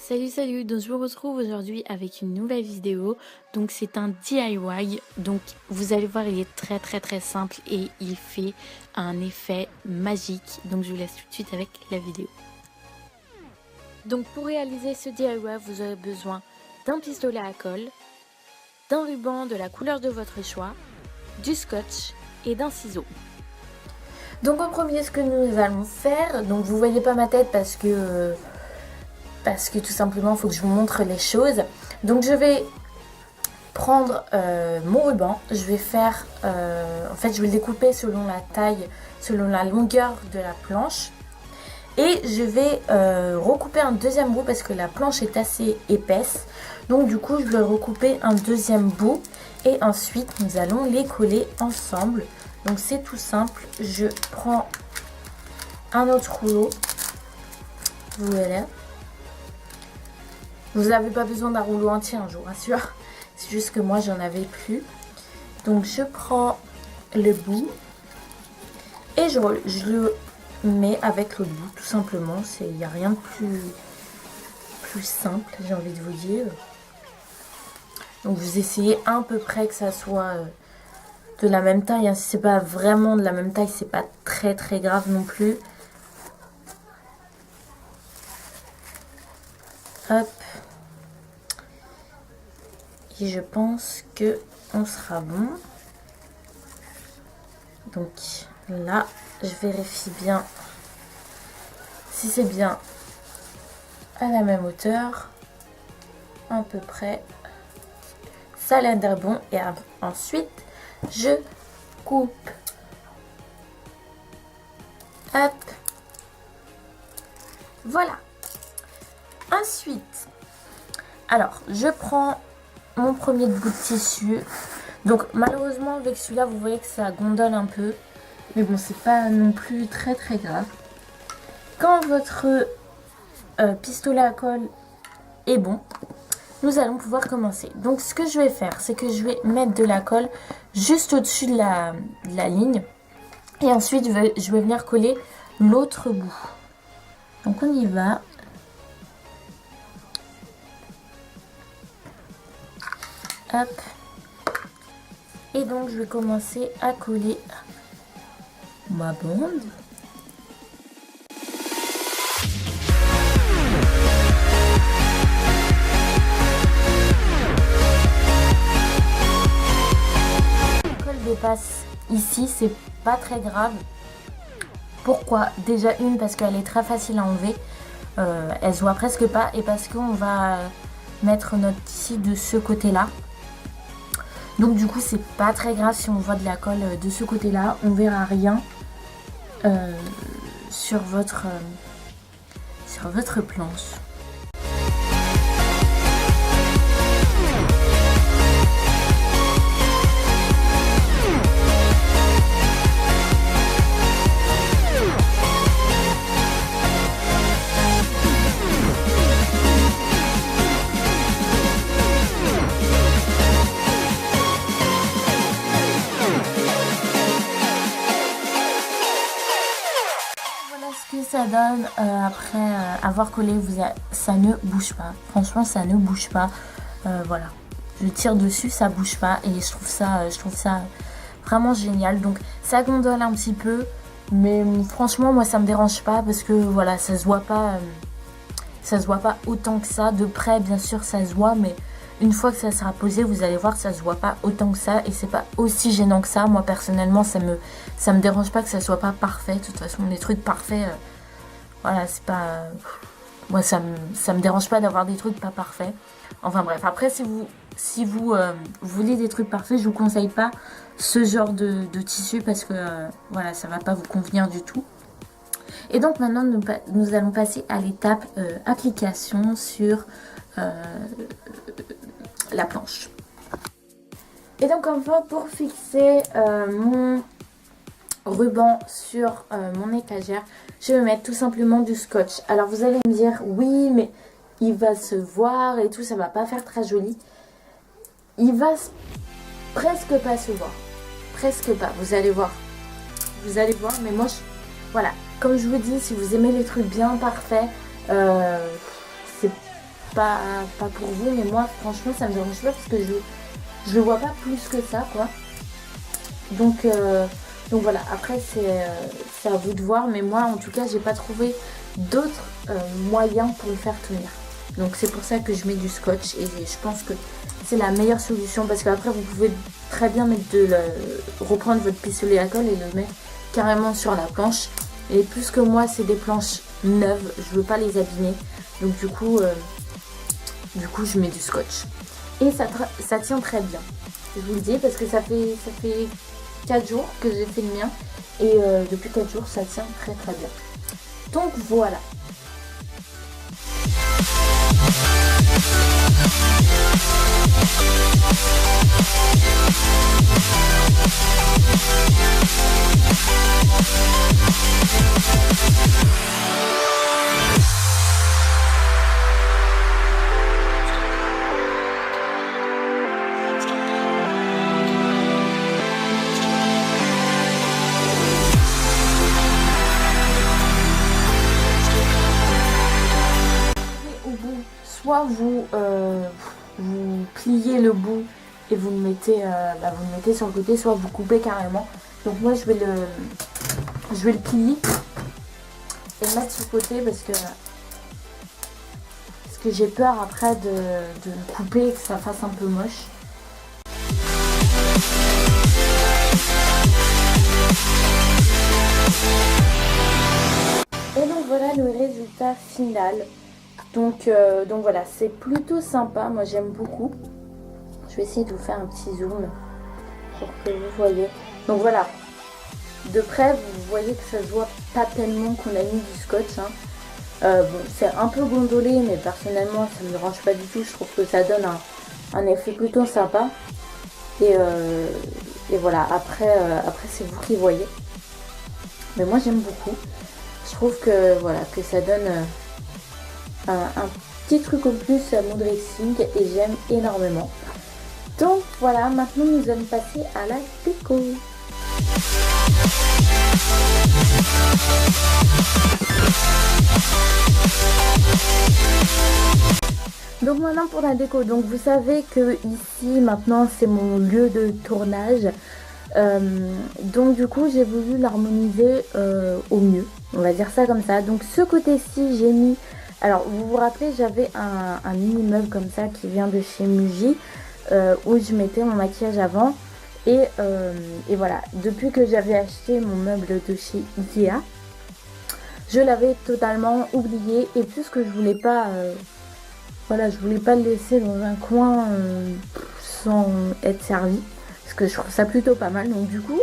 Salut, donc je vous retrouve aujourd'hui avec une nouvelle vidéo. Donc c'est un DIY, donc vous allez voir, il est très simple et il fait un effet magique. Donc je vous laisse tout de suite avec la vidéo. Donc pour réaliser ce DIY, vous aurez besoin d'un pistolet à colle, d'un ruban de la couleur de votre choix, du scotch et d'un ciseau. Donc en premier, ce que nous allons faire, donc vous voyez pas ma tête parce que tout simplement il faut que je vous montre les choses. Donc je vais prendre mon ruban, je vais faire en fait je vais le découper selon la taille, selon la longueur de la planche, et je vais recouper un deuxième bout parce que la planche est assez épaisse. Donc du coup je vais recouper un deuxième bout et ensuite nous allons les coller ensemble. Donc c'est tout simple, je prends un autre rouleau, voilà. Vous n'avez pas besoin d'un rouleau entier, je vous rassure. C'est juste que moi, j'en avais plus. Donc, je prends le bout et je le mets avec le bout, tout simplement. Il n'y a rien de plus simple, j'ai envie de vous dire. Donc, vous essayez à peu près que ça soit de la même taille. Si c'est pas vraiment de la même taille, c'est pas très grave non plus. Hop. Et je pense que on sera bon. Donc là, je vérifie bien si c'est bien à la même hauteur, à peu près. Ça a l'air d'être bon. Et ensuite, je coupe. Hop. Voilà. Ensuite, alors, je prends mon premier bout de tissu. Donc malheureusement avec celui-là vous voyez que ça gondole un peu, mais bon c'est pas non plus très grave. Quand votre pistolet à colle est bon, nous allons pouvoir commencer. Donc ce que je vais faire, c'est que je vais mettre de la colle juste au-dessus de la ligne, et ensuite je vais venir coller l'autre bout. Donc on y va. Hop. Et donc je vais commencer à coller ma bande. La colle dépasse ici, c'est pas très grave. Pourquoi? Déjà parce qu'elle est très facile à enlever, elle se voit presque pas, et parce qu'on va mettre notre tissu de ce côté là. Donc du coup c'est pas très grave si on voit de la colle de ce côté là, on verra rien sur votre planche. Ça donne après avoir collé, ça ne bouge pas, franchement ça ne bouge pas. Voilà, je tire dessus, ça bouge pas, et je trouve ça vraiment génial. Donc ça gondole un petit peu, mais franchement moi ça me dérange pas parce que voilà, ça se voit pas autant que ça. De près bien sûr ça se voit, mais une fois que ça sera posé, vous allez voir, ça se voit pas autant que ça, et c'est pas aussi gênant que ça. Moi personnellement ça me dérange pas que ça soit pas parfait. De toute façon les trucs parfaits, voilà, c'est pas... Moi, ça me dérange pas d'avoir des trucs pas parfaits. Enfin bref, après, si vous voulez des trucs parfaits, je vous conseille pas ce genre de tissu parce que, voilà, ça va pas vous convenir du tout. Et donc maintenant, nous allons passer à l'étape application sur la planche. Et donc enfin, pour fixer mon ruban sur mon étagère, je vais mettre tout simplement du scotch. Alors vous allez me dire oui mais il va se voir et tout, ça va pas faire très joli. Il va presque pas se voir, presque pas, vous allez voir, mais moi voilà, comme je vous dis, si vous aimez les trucs bien parfaits, pas pour vous, mais moi franchement ça me dérange pas parce que je le vois pas plus que ça quoi. Donc voilà, après c'est à vous de voir, mais moi en tout cas j'ai pas trouvé d'autres moyens pour le faire tenir. Donc c'est pour ça que je mets du scotch et je pense que c'est la meilleure solution parce qu'après vous pouvez très bien reprendre votre pistolet à colle et le mettre carrément sur la planche. Et plus que moi c'est des planches neuves, je veux pas les abîmer, donc du coup je mets du scotch. Et ça tient très bien, je vous le dis, parce que ça fait 4 jours que j'ai fait le mien et depuis 4 jours ça tient très très bien. Donc voilà. Soit vous pliez le bout et vous le mettez sur le côté, soit vous coupez carrément. Donc moi je vais le plier et le mettre sur le côté parce que j'ai peur après de le couper et que ça fasse un peu moche. Et donc voilà le résultat final. Donc voilà, c'est plutôt sympa, moi j'aime beaucoup. Je vais essayer de vous faire un petit zoom pour que vous voyez. Donc voilà, de près vous voyez que ça se voit pas tellement qu'on a mis du scotch. Bon, c'est un peu gondolé, mais personnellement ça me dérange pas du tout. Je trouve que ça donne un effet plutôt sympa. Et voilà, après c'est vous qui voyez. Mais moi j'aime beaucoup. Je trouve que voilà, que ça donne un petit truc en plus à mon dressing et j'aime énormément. Donc voilà, maintenant nous allons passer à la déco. Donc maintenant pour la déco, donc vous savez que ici maintenant c'est mon lieu de tournage. Donc du coup j'ai voulu l'harmoniser au mieux, on va dire ça comme ça. Donc ce côté-ci j'ai mis, alors vous vous rappelez j'avais un mini meuble comme ça qui vient de chez Muji où je mettais mon maquillage avant et voilà, depuis que j'avais acheté mon meuble de chez Ikea je l'avais totalement oublié et puisque je voulais pas voilà, je voulais pas le laisser dans un coin sans être servi. Parce que je trouve ça plutôt pas mal. Donc du coup,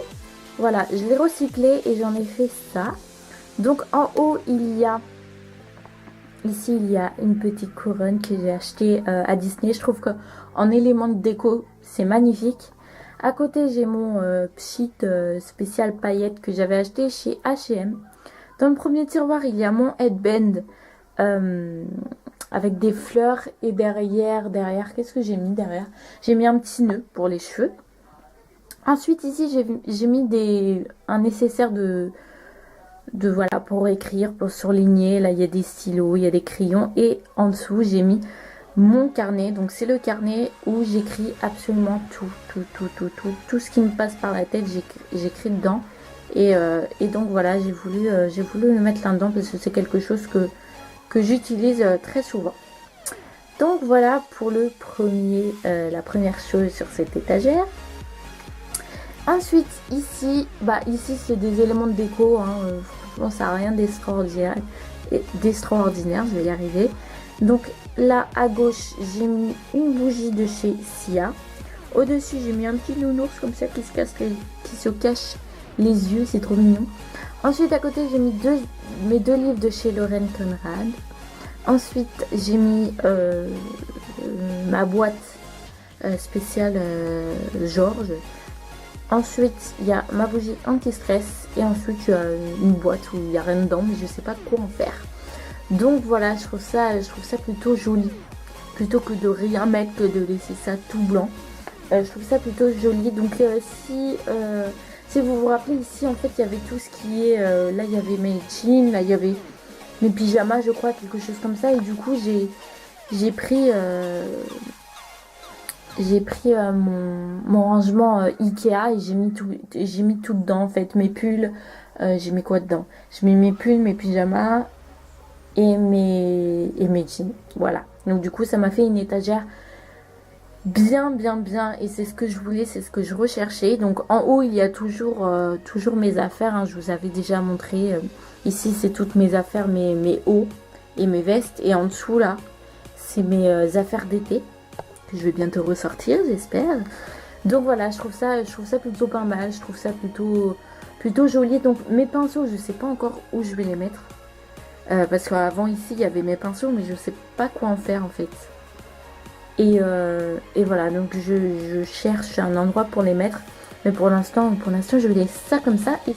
voilà, je l'ai recyclé et j'en ai fait ça. Donc en haut, ici, il y a une petite couronne que j'ai achetée à Disney. Je trouve qu'en élément de déco, c'est magnifique. À côté, j'ai mon pchit spécial paillettes que j'avais acheté chez H&M. Dans le premier tiroir, il y a mon headband avec des fleurs. Et derrière, qu'est-ce que j'ai mis derrière? J'ai mis un petit nœud pour les cheveux. Ensuite ici j'ai mis un nécessaire de voilà pour écrire, pour surligner. Là il y a des stylos, il y a des crayons et en dessous j'ai mis mon carnet. Donc c'est le carnet où j'écris absolument tout ce qui me passe par la tête, j'écris dedans. Et donc voilà, j'ai voulu le mettre là-dedans parce que c'est quelque chose que j'utilise très souvent. Donc voilà pour la première chose sur cette étagère. Ensuite ici c'est des éléments de déco, franchement ça n'a rien d'extraordinaire, je vais y arriver. Donc là à gauche j'ai mis une bougie de chez Sia. Au dessus j'ai mis un petit nounours comme ça qui se cache les yeux, c'est trop mignon. Ensuite à côté j'ai mis mes deux livres de chez Lauren Conrad. Ensuite j'ai mis ma boîte spéciale Georges. Ensuite, il y a ma bougie anti-stress et ensuite il y a une boîte où il n'y a rien dedans, mais je sais pas quoi en faire. Donc voilà, je trouve ça plutôt joli. Plutôt que de rien mettre, que de laisser ça tout blanc. Je trouve ça plutôt joli. Donc si vous vous rappelez ici, en fait, il y avait tout ce qui est... là, il y avait mes jeans, là, il y avait mes pyjamas, je crois, quelque chose comme ça. Et du coup, j'ai pris, mon rangement Ikea et j'ai mis tout dedans en fait, mes pulls, j'ai mis quoi dedans? J'ai mis mes pulls, mes pyjamas et mes jeans, voilà. Donc du coup ça m'a fait une étagère bien et c'est ce que je voulais, c'est ce que je recherchais. Donc en haut il y a toujours mes affaires, hein, je vous avais déjà montré. Ici c'est toutes mes affaires, mes hauts et mes vestes, et en dessous là c'est mes affaires d'été que je vais bientôt ressortir, j'espère. Donc voilà, je trouve ça plutôt pas mal, je trouve ça plutôt joli. Donc mes pinceaux, je sais pas encore où je vais les mettre. Parce qu'avant ici il y avait mes pinceaux, mais je sais pas quoi en faire en fait. Et voilà, donc je cherche un endroit pour les mettre. Mais pour l'instant, je laisse ça comme ça. Et